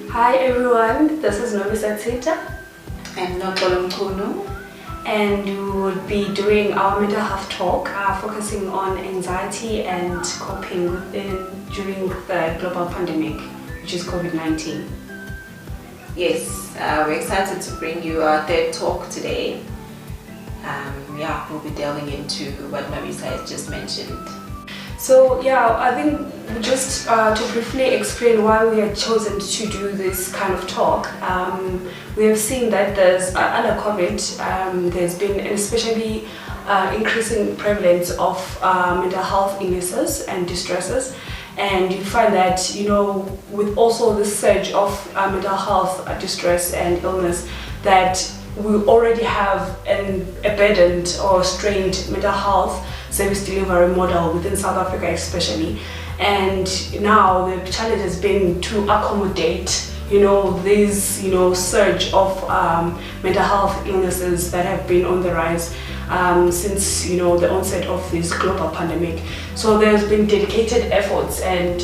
Hi everyone, this is Novisa Tsita and Nokolo Mkunu, and we will be doing our mental health talk focusing on anxiety and coping during the global pandemic, which is COVID-19. Yes, we're excited to bring you our third talk today. We'll be delving into what Novisa has just mentioned. So I think just to briefly explain why we had chosen to do this kind of talk, we have seen that there's under COVID, there's been an especially increasing prevalence of mental health illnesses and distresses, and you find that with also the surge of mental health distress and illness, that we already have a burdened or strained mental health service delivery model within South Africa especially, and now the challenge has been to accommodate this surge of mental health illnesses that have been on the rise since the onset of this global pandemic. So there's been dedicated efforts and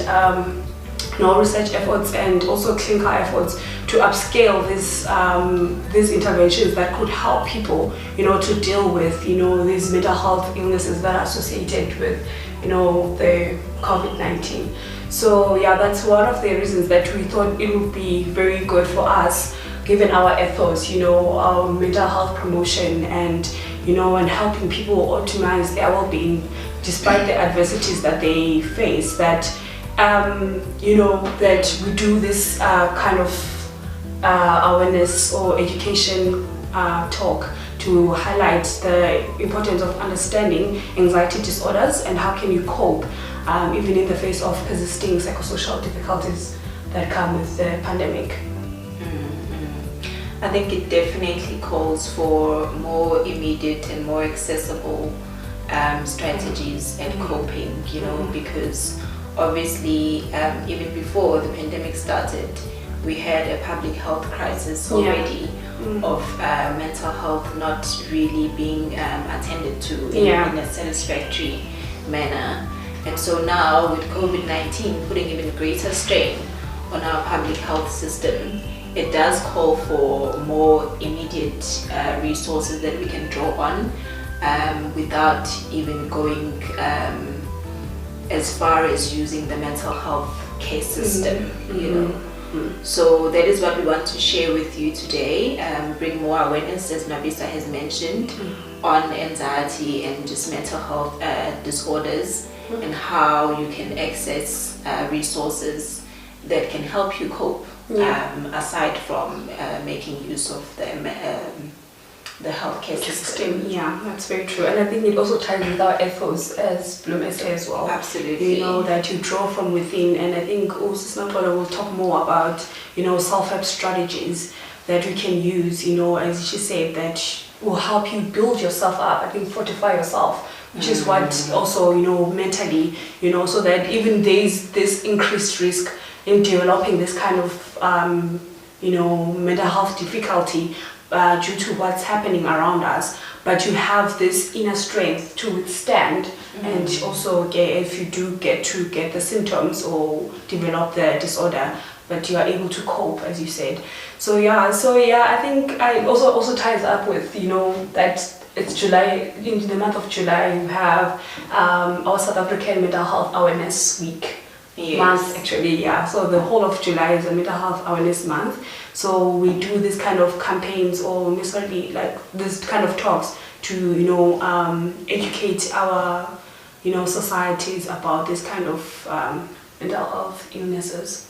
research efforts and also clinical efforts to upscale these interventions that could help people to deal with these mental health illnesses that are associated with the COVID-19. So that's one of the reasons that we thought it would be very good for us, given our ethos, our mental health promotion and and helping people optimize their well-being despite the adversities that they face, that that we do this kind of awareness or education talk to highlight the importance of understanding anxiety disorders and how can you cope even in the face of persisting psychosocial difficulties that come with the pandemic. I think it definitely calls for more immediate and more accessible strategies and coping, because obviously even before the pandemic started, we had a public health crisis already of mental health not really being attended to in a satisfactory manner. And so now with COVID-19 putting even greater strain on our public health system, it does call for more immediate resources that we can draw on without even going as far as using the mental health care system, So that is what we want to share with you today, bring more awareness, as Novisa has mentioned, on anxiety and just mental health disorders and how you can access resources that can help you cope, aside from making use of the healthcare system. Yeah, that's very true. And I think it also ties with our ethos as Bloom SA as well. Absolutely. That you draw from within. And I think also Snapolo will talk more about, self-help strategies that we can use, as she said, that will help you build yourself up. I think fortify yourself, which is what also, mentally, so that even there's this increased risk in developing this kind of, mental health difficulty due to what's happening around us, but you have this inner strength to withstand, and also if you do get the symptoms or develop the disorder, but you are able to cope, as you said. So I think it also ties up with that it's July. In the month of July, you have our South African Mental Health Awareness Week. Month actually, so the whole of July is a mental health awareness month, so we do this kind of campaigns or necessarily like this kind of talks to educate our societies about this kind of mental health illnesses.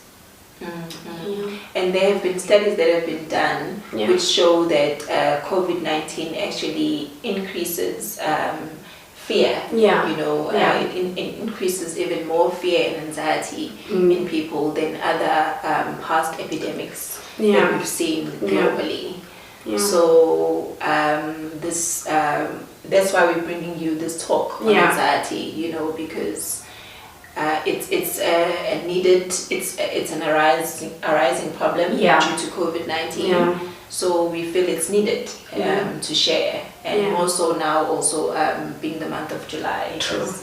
And there have been studies that have been done which show that COVID-19 actually increases fear, it increases even more fear and anxiety in people than other past epidemics that we've seen globally. So that's why we're bringing you this talk on anxiety, because it's a needed, it's an arising problem due to COVID-19. So we feel it's needed to share, and more so now also being the month of July, as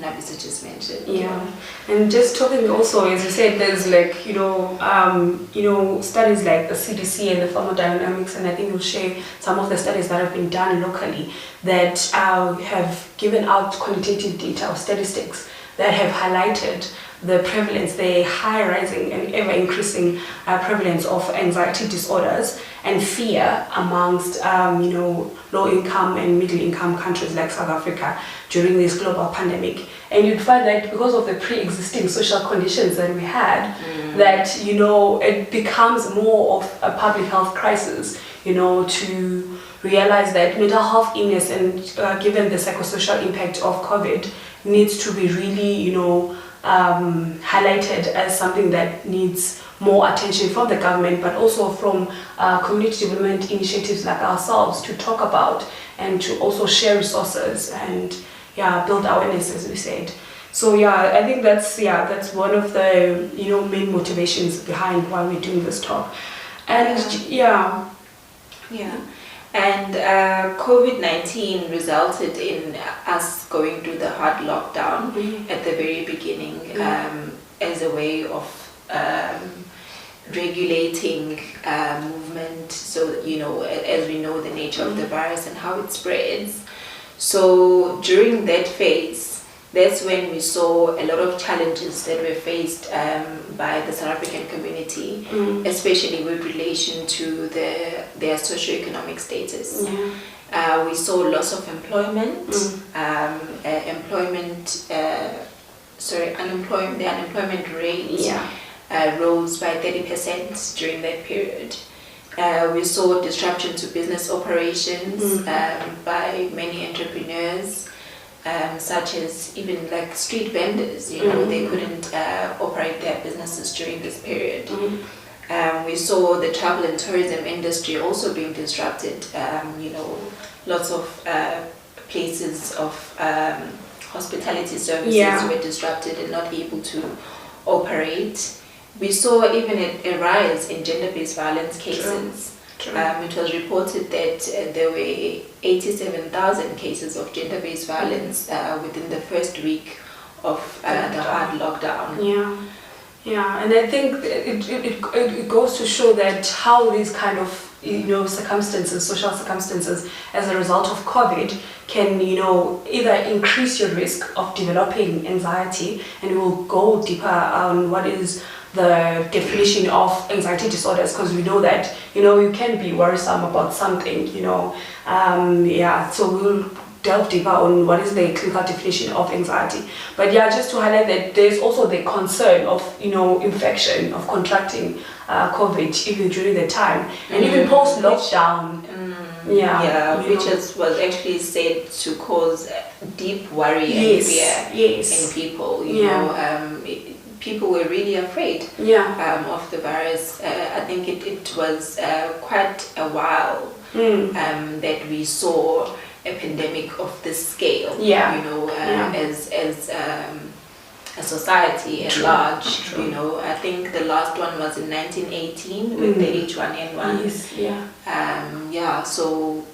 Nabisa just mentioned. And just talking also, as you said, there's like studies like the CDC and the thermodynamics, and I think you'll share some of the studies that have been done locally that have given out quantitative data or statistics that have highlighted the prevalence, the high rising and ever increasing prevalence of anxiety disorders and fear amongst low income and middle income countries like South Africa during this global pandemic. And you'd find that because of the pre-existing social conditions that we had, that it becomes more of a public health crisis, to realize that mental health illness and given the psychosocial impact of COVID needs to be really highlighted as something that needs more attention from the government, but also from community development initiatives like ourselves to talk about and to also share resources and build awareness, as we said. So I think that's one of the main motivations behind why we're doing this talk. And And COVID-19 resulted in us going through the hard lockdown at the very beginning as a way of regulating movement. So, as we know the nature of the virus and how it spreads. So during that phase, that's when we saw a lot of challenges that were faced by the South African community, especially with relation to their socioeconomic status. We saw loss of employment, the unemployment rate rose by 30% during that period. We saw disruption to business operations by many entrepreneurs. Such as even like street vendors, they couldn't operate their businesses during this period. We saw the travel and tourism industry also being disrupted. Lots of places of hospitality services were disrupted and not able to operate. We saw even a rise in gender-based violence cases. It was reported that there were 87,000 cases of gender-based violence within the first week of the hard lockdown. And I think it goes to show that how these kind of circumstances, social circumstances, as a result of COVID, can either increase your risk of developing anxiety, and we'll go deeper on what is the definition of anxiety disorders, because we know that you can be worrisome about something, so we'll delve deeper on what is the clinical definition of anxiety. But just to highlight that there's also the concern of infection, of contracting COVID even during the time, and even post lockdown. Which was actually said to cause deep worry and fear in people. People were really afraid of the virus. I think it was quite a while that we saw a pandemic of this scale, as a society at large. I think the last one was in 1918 with the H1N1. So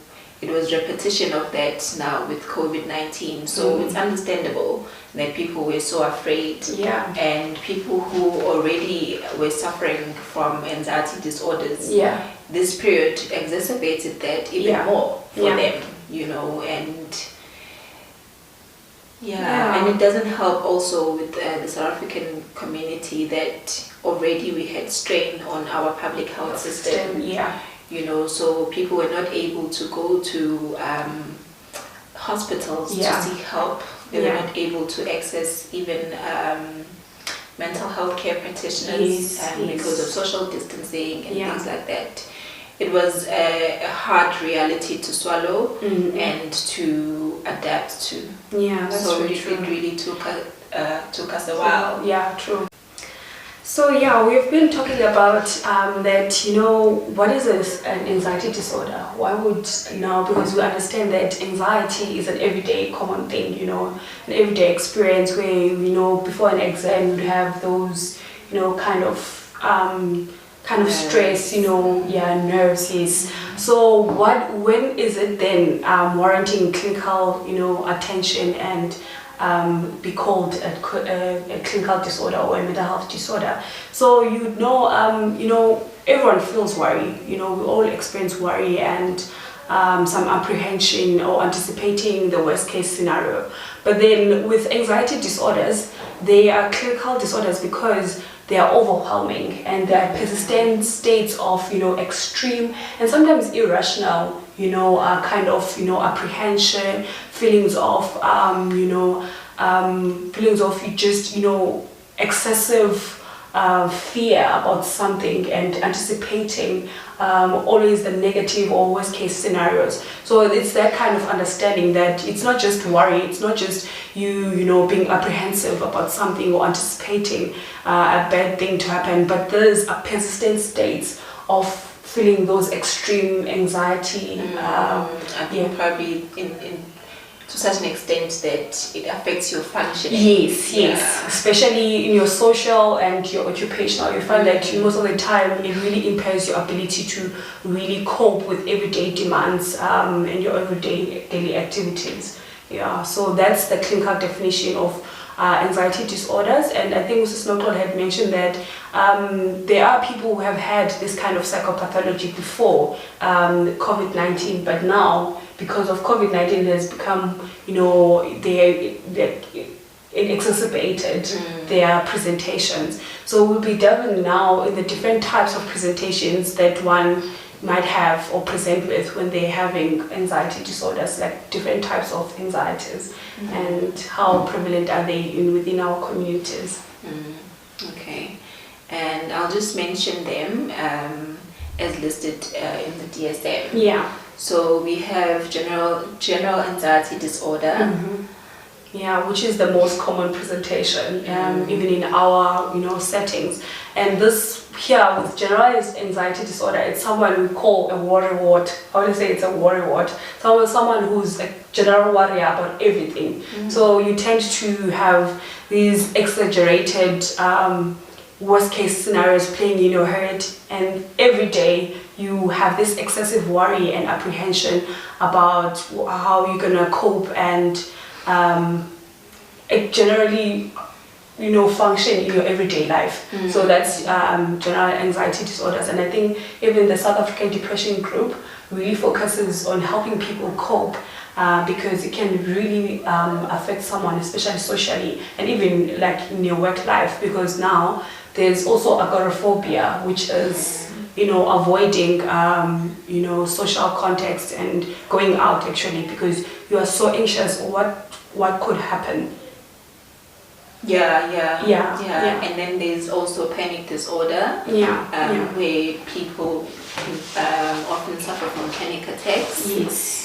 it was repetition of that now with COVID-19. So it's understandable that people were so afraid, and people who already were suffering from anxiety disorders, this period exacerbated that even more for them, and and it doesn't help also with the South African community that already we had strain on our public health system. So people were not able to go to hospitals to seek help. They were not able to access even mental health care practitioners because of social distancing and things like that. It was a hard reality to swallow and to adapt to. That's so really it true. really took us a while. True. So we've been talking about that, what is an anxiety disorder? Why would, because we understand that anxiety is an everyday common thing, an everyday experience where, before an exam you'd have those, kind kind of stress, nerves, yes. So when is it then warranting clinical, attention and be called a clinical disorder or a mental health disorder? So everyone feels worry. We all experience worry and some apprehension or anticipating the worst case scenario. But then with anxiety disorders, they are clinical disorders because they are overwhelming and they are persistent states of extreme and sometimes irrational kind of apprehension, feelings of just excessive fear about something and anticipating always the negative or worst case scenarios. So it's that kind of understanding that it's not just worry, it's not just you being apprehensive about something or anticipating a bad thing to happen, but there's a persistent states of feeling those extreme anxiety. I think probably to such an extent that it affects your functioning. Yes. Especially in your social and your occupational. You find that most of the time it really impairs your ability to really cope with everyday demands and your everyday daily activities. Yeah, so that's the clinical definition of anxiety disorders. And I think Mrs. Notol had mentioned that there are people who have had this kind of psychopathology before COVID-19, but now because of COVID-19 it has become, it exacerbated their presentations. So we'll be delving now in the different types of presentations that one might have or present with when they're having anxiety disorders, like different types of anxieties and how prevalent are they within our communities. Okay, and I'll just mention them as listed in the DSM. Yeah. So we have general anxiety disorder. Yeah, which is the most common presentation, even in our settings. And this here with generalized anxiety disorder, it's someone we call a worrywart. I would say it's a worrywart. Someone who's a general worrier about everything. So you tend to have these exaggerated worst case scenarios playing in your head, and every day you have this excessive worry and apprehension about how you're gonna cope and generally function in your everyday life. So that's general anxiety disorders. And I think even the South African Depression Group really focuses on helping people cope because it can really affect someone, especially socially and even like in your work life, because now there's also agoraphobia, which is avoiding social context and going out actually because you are so anxious what could happen. Yeah. And then there's also panic disorder, where people often suffer from panic attacks. Yes.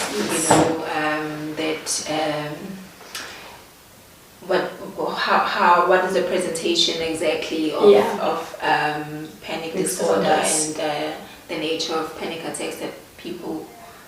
What is the presentation exactly of panic disorder and the nature of panic attacks that people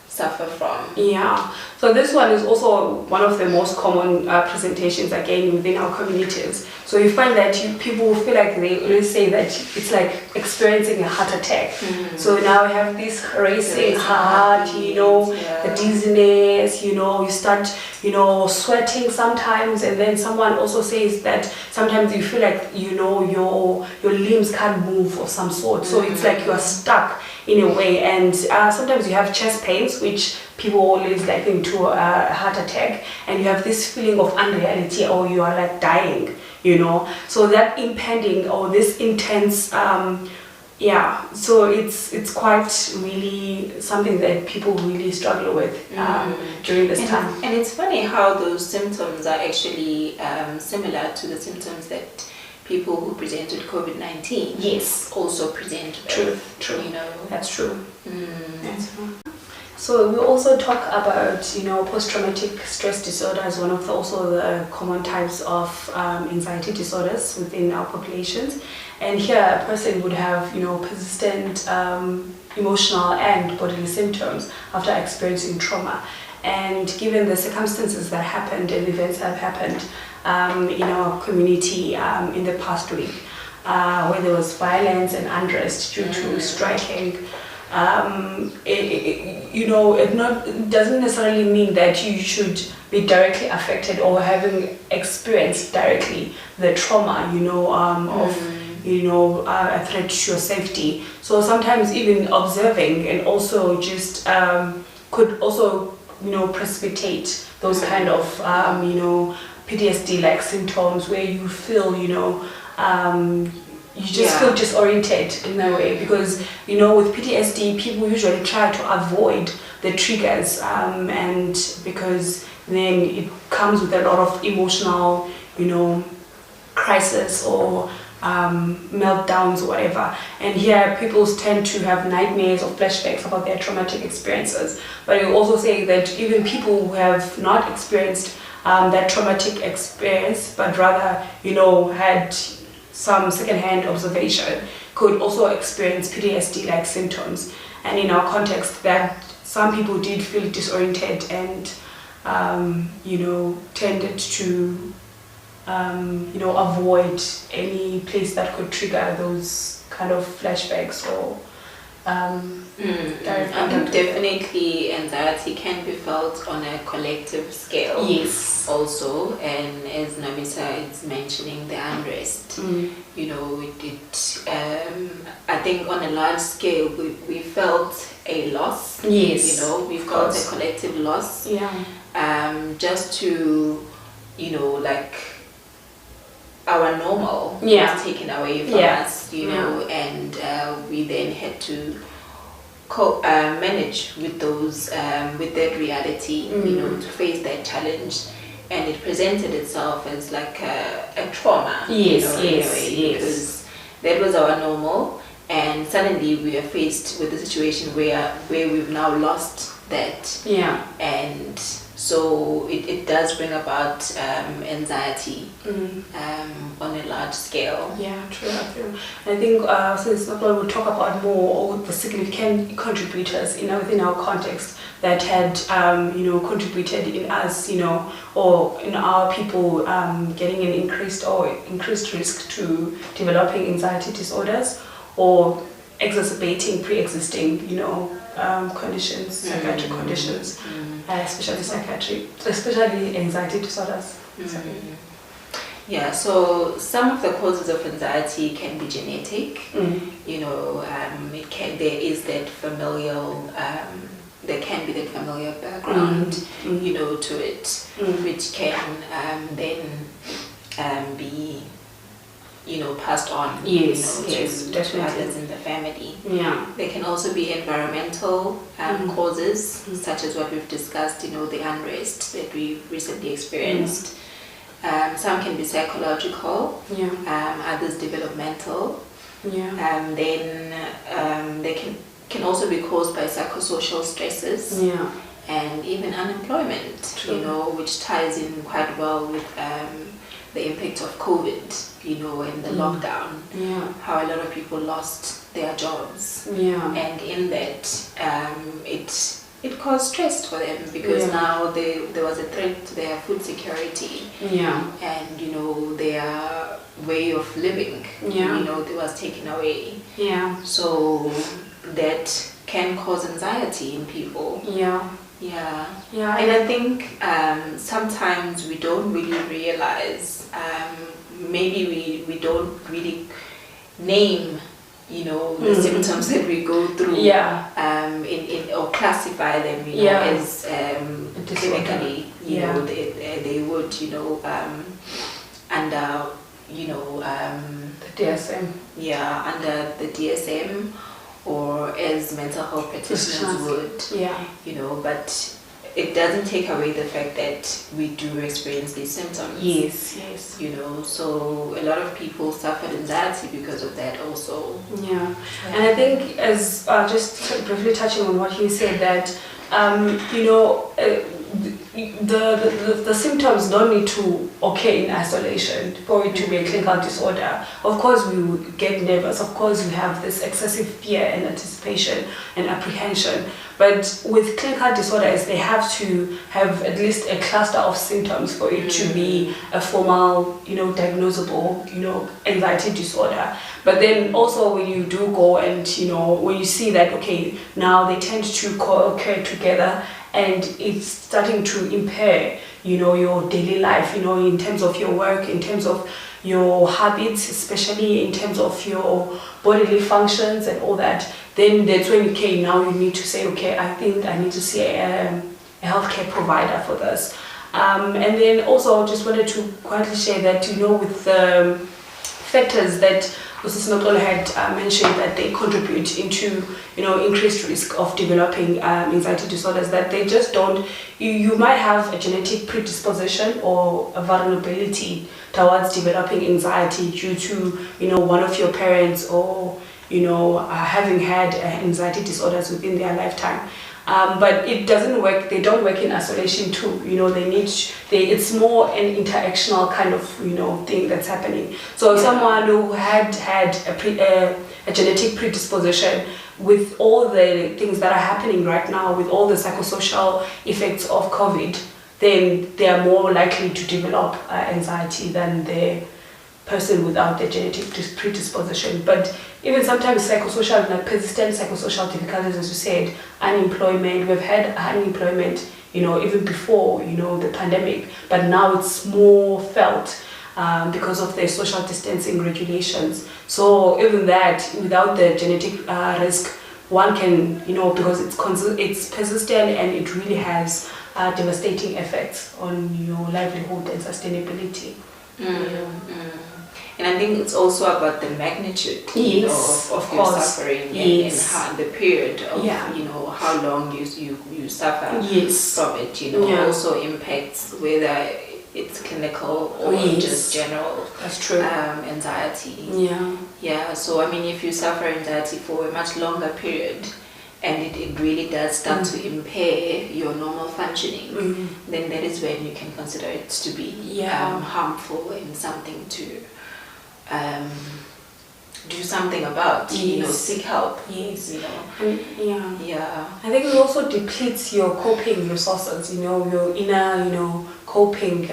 suffer from? Yeah, so this one is also one of the most common presentations again within our communities. So you find that people feel like they always say that it's like experiencing a heart attack. So now we have this racing heart, the dizziness, you start, sweating sometimes, and then someone also says that sometimes you feel like, your limbs can't move of some sort. So it's like you are stuck in a way, and sometimes you have chest pains, which people always liken to a heart attack, and you have this feeling of unreality or you are like dying, so that impending or this intense so it's quite really something that people really struggle with during this time. And it's funny how those symptoms are actually similar to the symptoms that people who present with COVID-19 also present with. True. That's true. That's true. So we also talk about, post-traumatic stress disorder as one of the common types of anxiety disorders within our populations. And here a person would have, persistent emotional and bodily symptoms after experiencing trauma. And given the circumstances that happened and events that have happened in our community in the past week, where there was violence and unrest due to striking. It doesn't necessarily mean that you should be directly affected or having experienced directly the trauma, of a threat to your safety. So sometimes even observing and also just could also precipitate those kind of PTSD-like symptoms where you feel you just feel disoriented in a way, because with PTSD people usually try to avoid the triggers, and because then it comes with a lot of emotional crisis or meltdowns or whatever. And here people tend to have nightmares or flashbacks about their traumatic experiences. But you also say that even people who have not experienced that traumatic experience, but rather had some secondhand observation, could also experience PTSD-like symptoms. And in our context, that some people did feel disoriented and tended to avoid any place that could trigger those kind of flashbacks or I think definitely anxiety can be felt on a collective scale. Yes. Also, and as Namisa is mentioning, the unrest. I think on a large scale we felt a loss. Yes. We felt a collective loss. Yeah. Just to our normal was taken away from us, and we then had to manage with those with that reality, to face that challenge, and it presented itself as like a trauma, in a way, because that was our normal, and suddenly we are faced with a situation where we've now lost that, and so it does bring about anxiety on a large scale. Yeah, true. I think since we'll talk about more all the significant contributors within our context that had contributed in us, or in our people getting an increased risk to developing anxiety disorders or exacerbating pre-existing conditions, psychiatric conditions, especially anxiety disorders. Yeah, so some of the causes of anxiety can be genetic. There is that familial, there can be that familial background, to it, which can then be passed on, to others in the family. Yeah. There can also be environmental causes, such as what we've discussed, the unrest that we recently experienced. Some can be psychological, others developmental. Then they can also be caused by psychosocial stresses, and even unemployment, which ties in quite well with the impact of COVID, and the lockdown, how a lot of people lost their jobs, and in that it caused stress for them, because now there was a threat to their food security, and their way of living, it was taken away. So that can cause anxiety in people. And I think sometimes we don't really realize, maybe we don't really name the symptoms that we go through, in or classify them, as clinically, they would, under the DSM. Under the DSM, or as mental health practitioners would, but it doesn't take away the fact that we do experience these symptoms. Yes. So a lot of people suffered anxiety because of that also. And I think, as just briefly touching on what you said, that the symptoms don't need to occur in isolation for it to be a clinical disorder. Of course, we will get nervous. Of course, we have this excessive fear and anticipation and apprehension. But with clinical disorders, they have to have at least a cluster of symptoms for it to be a formal, diagnosable, anxiety disorder. But then also when you do go and, when you see that, okay, now they tend to co-occur together and it's starting to impair, your daily life, in terms of your work, in terms of your habits, especially in terms of your bodily functions and all that, then that's when, okay, now you need to say, okay, I think I need to see a healthcare provider for this. And then also I just wanted to quietly share that, with the factors that Mrs. Nokolo had mentioned that they contribute into, increased risk of developing anxiety disorders, that they just don't, you might have a genetic predisposition or a vulnerability towards developing anxiety due to, one of your parents or, having had anxiety disorders within their lifetime. But it doesn't work, they don't work in isolation too, it's more an interactional kind of, thing that's happening. So someone who had a genetic predisposition with all the things that are happening right now, with all the psychosocial effects of COVID, then they are more likely to develop anxiety than the person without the genetic predisposition. But even sometimes psychosocial, like persistent psychosocial difficulties, as you said, unemployment, we've had unemployment, even before, the pandemic, but now it's more felt because of the social distancing regulations. So even that, without the genetic risk, one can, because it's persistent and it really has devastating effects on your livelihood and sustainability. And I think it's also about the magnitude of your suffering and how the period of how long you suffer from it. Also impacts whether it's clinical or just general. That's true. Anxiety. So I mean, if you suffer anxiety for a much longer period and it really does start to impair your normal functioning, then that is when you can consider it to be harmful and something to do something about, seek help. I think it also depletes your coping resources, your inner, coping,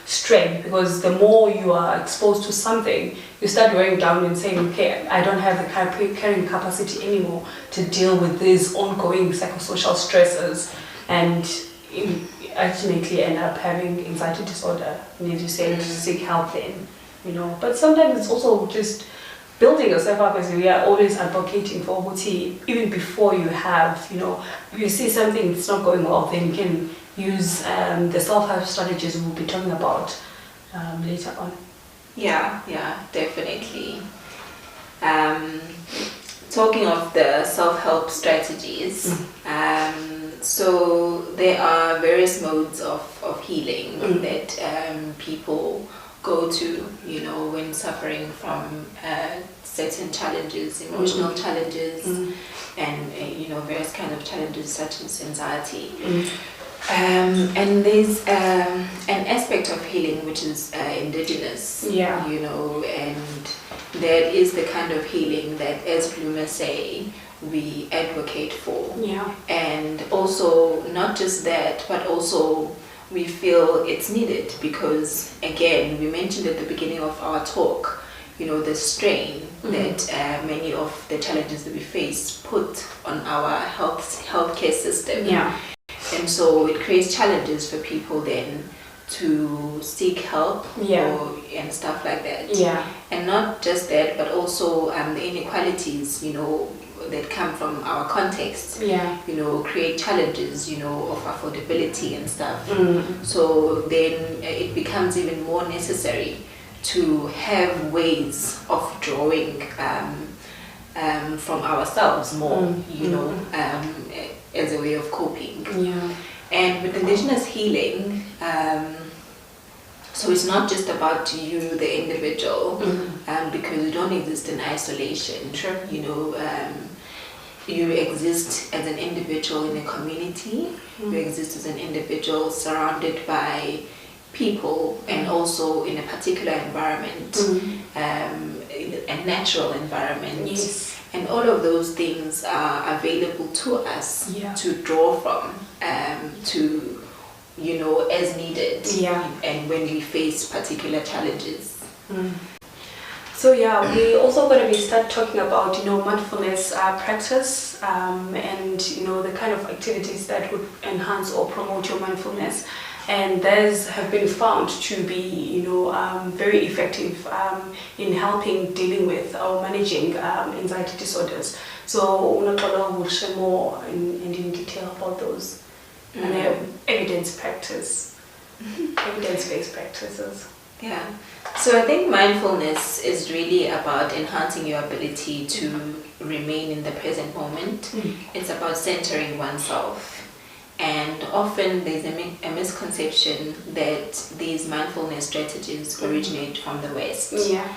strength, because the more you are exposed to something, you start wearing down and saying, okay, I don't have the carrying capacity anymore to deal with these ongoing psychosocial stresses, and ultimately end up having anxiety disorder. And as you said, seek help then. But sometimes it's also just building yourself up, as we are always advocating for Uti, even before you have, if you see something that's not going well, then you can use the self-help strategies we'll be talking about later on. Yeah, definitely. Talking of the self-help strategies, so there are various modes of healing that people go to, when suffering from certain challenges, emotional challenges, and various kind of challenges such as anxiety. And there's an aspect of healing which is indigenous, and that is the kind of healing that, as Bloomer say, we advocate for. And also not just that, but also we feel it's needed because, again, we mentioned at the beginning of our talk, the strain that many of the challenges that we face put on our healthcare system. And so it creates challenges for people then to seek help and stuff like that. And not just that, but also the inequalities, that come from our context, create challenges, of affordability and stuff. So then it becomes even more necessary to have ways of drawing from ourselves more, as a way of coping. And with indigenous healing, so it's not just about you, the individual, because you don't exist in isolation. you exist as an individual in a community, you exist as an individual surrounded by people, and also in a particular environment, a natural environment. Yes. And all of those things are available to us to draw from, to, you know, as needed, and when we face particular challenges. So yeah, we also going to be start talking about, you know, mindfulness practice, and, you know, the kind of activities that would enhance or promote your mindfulness. And those have been found to be, you know, very effective in helping dealing with or managing anxiety disorders. So Unakola will share more in detail about those and evidence-based practices. Yeah. So I think mindfulness is really about enhancing your ability to remain in the present moment. It's about centering oneself. And often there's a misconception that these mindfulness strategies originate from the West. Yeah.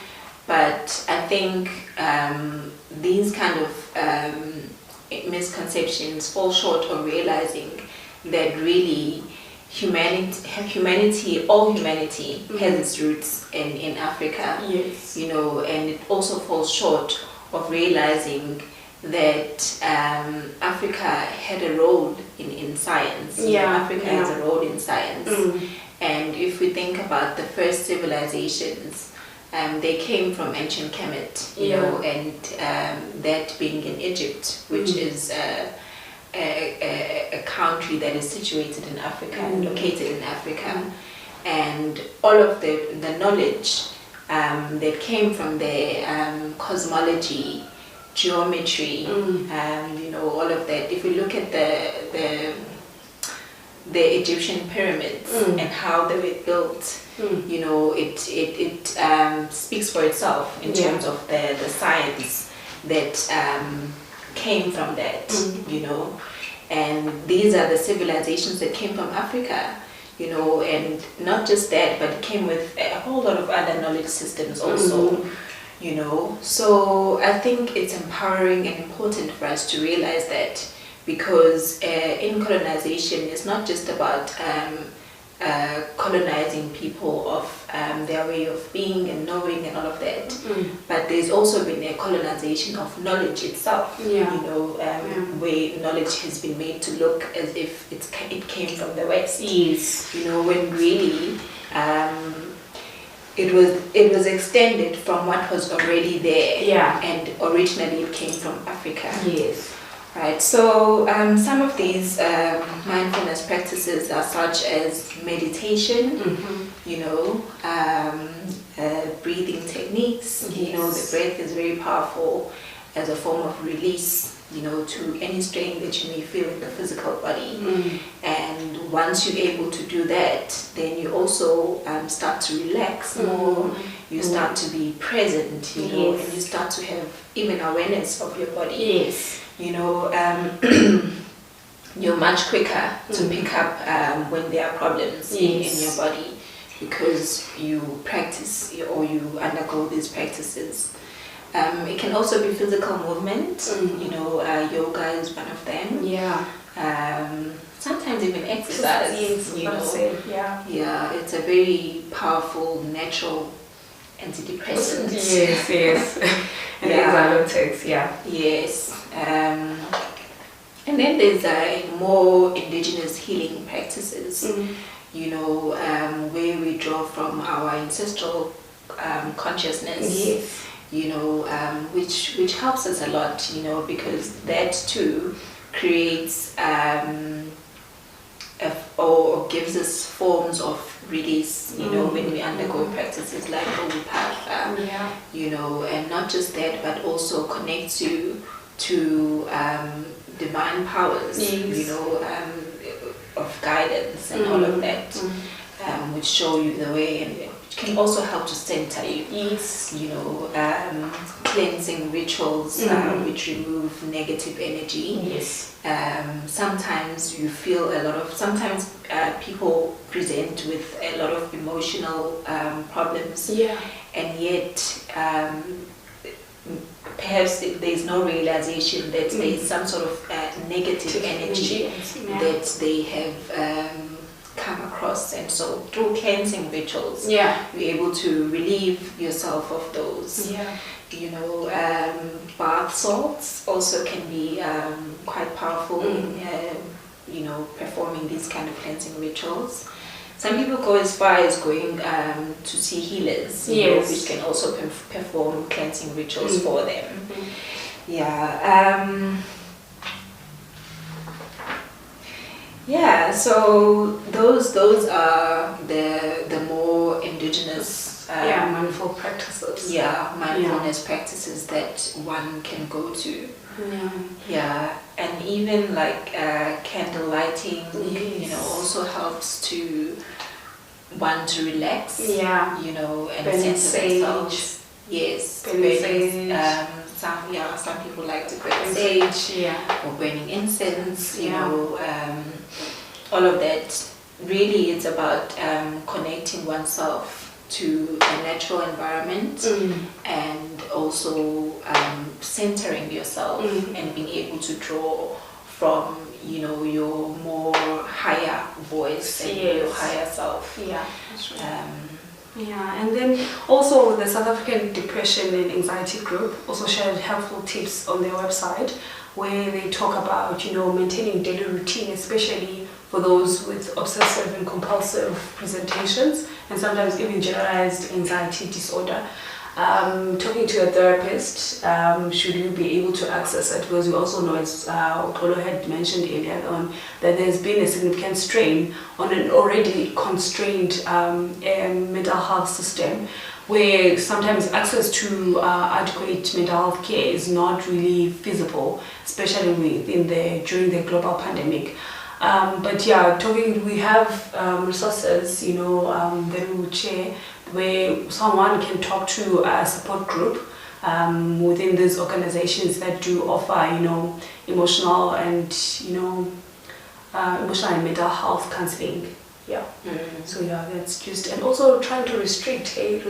But I think these kind of misconceptions fall short of realizing that really humanity, all humanity has its roots in Africa. Yes. You know, and it also falls short of realizing that Africa had a role in science. Africa has a role in science. And if we think about the first civilizations, they came from ancient Kemet, you know, and that being in Egypt, which is a country that is situated in Africa and located in Africa. And all of the knowledge that came from there, cosmology, geometry, you know, all of that. If we look at the Egyptian pyramids and how they were built, you know, it speaks for itself in terms of the science that came from that, you know. And these are the civilizations that came from Africa, you know, and not just that, but it came with a whole lot of other knowledge systems also. You know, so I think it's empowering and important for us to realize that, because in colonization, it's not just about colonizing people of their way of being and knowing and all of that, but there's also been a colonization of knowledge itself, you know, where knowledge has been made to look as if it came from the West, you know, when really it was extended from what was already there, and originally it came from Africa. Yes. Right. So some of these mindfulness practices are such as meditation, you know, breathing techniques. You know, the breath is very powerful as a form of release, you know, to any strain that you may feel in the physical body. And once you're able to do that, then you also start to relax more. You start to be present, you know, and you start to have even awareness of your body. You know, you're much quicker to pick up when there are problems in your body, because you practice or you undergo these practices. It can also be physical movement, you know, yoga is one of them. Sometimes even exercise, you know. Yeah, it's a very powerful, natural antidepressant. And exotics, Yes. And then there's more indigenous healing practices, you know, where we draw from our ancestral consciousness, you know, which helps us a lot, you know, because that too creates or gives us forms of release, you know, when we undergo practices like Vipassana, you know, and not just that, but also connects you to divine powers, you know, of guidance and all of that, which show you the way, and which can also help to center you. You know, cleansing rituals which remove negative energy. Sometimes you feel sometimes people present with a lot of emotional problems, and yet perhaps there's no realization that there's some sort of negative energy that they have come across, and so through cleansing rituals, you're able to relieve yourself of those. You know, bath salts also can be quite powerful in you know, performing these kind of cleansing rituals. Some people go as far as going to see healers, you know, which can also perform cleansing rituals for them. So those are the more indigenous mindful practices. Mindfulness practices that one can go to. And even like candle lighting, you know, also helps to one to relax. You know, and burning center themselves. Burning some people like to burn sage, or burning incense. You know, all of that. Really, it's about connecting oneself to a natural environment, and also centering yourself and being able to draw from, you know, your more higher voice and your higher self. That's right. And then also the South African Depression and Anxiety Group also shared helpful tips on their website, where they talk about, you know, maintaining daily routine, especially for those with obsessive and compulsive presentations, and sometimes even generalized anxiety disorder. Talking to a therapist, should you be able to access it, because we also know, as Okolo had mentioned earlier on, that there's been a significant strain on an already constrained mental health system, where sometimes access to adequate mental health care is not really feasible, especially during the global pandemic. We have resources, you know, that we would share, where someone can talk to a support group within these organizations that do offer, you know, emotional and mental health counseling. So that's just, and also trying to restricting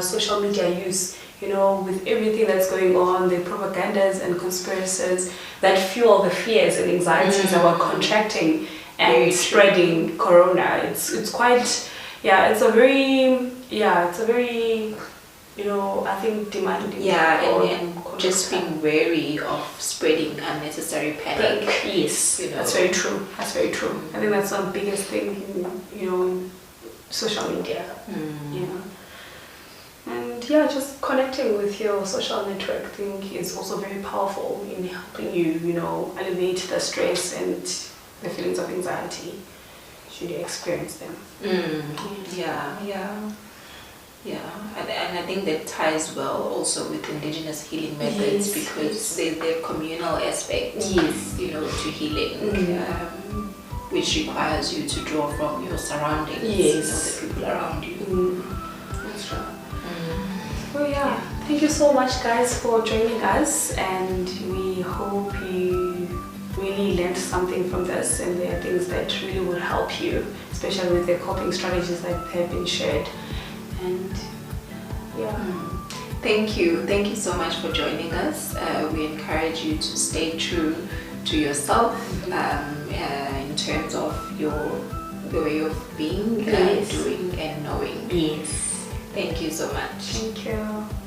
social media use. You know, with everything that's going on, the propagandas and conspiracies that fuel the fears and anxieties about contracting and spreading corona. It's quite, it's a very, you know, I think demanding. And just being wary of spreading unnecessary panic. Yes, you know. That's very true. I think that's the biggest thing, you know, in social media. And just connecting with your social network, I think, is also very powerful in helping you, you know, alleviate the stress and the feelings of anxiety should you experience them. And I think that ties well also with indigenous healing methods, because there's the communal aspect, you know, to healing, which requires you to draw from your surroundings, you know, the people around you. That's right. Thank you so much, guys, for joining us, and we hope you really learned something from this, and there are things that really will help you, especially with the coping strategies that have been shared. And thank you so much for joining us. We encourage you to stay true to yourself in terms of your way of being, doing and knowing. Thank you so much. Thank you.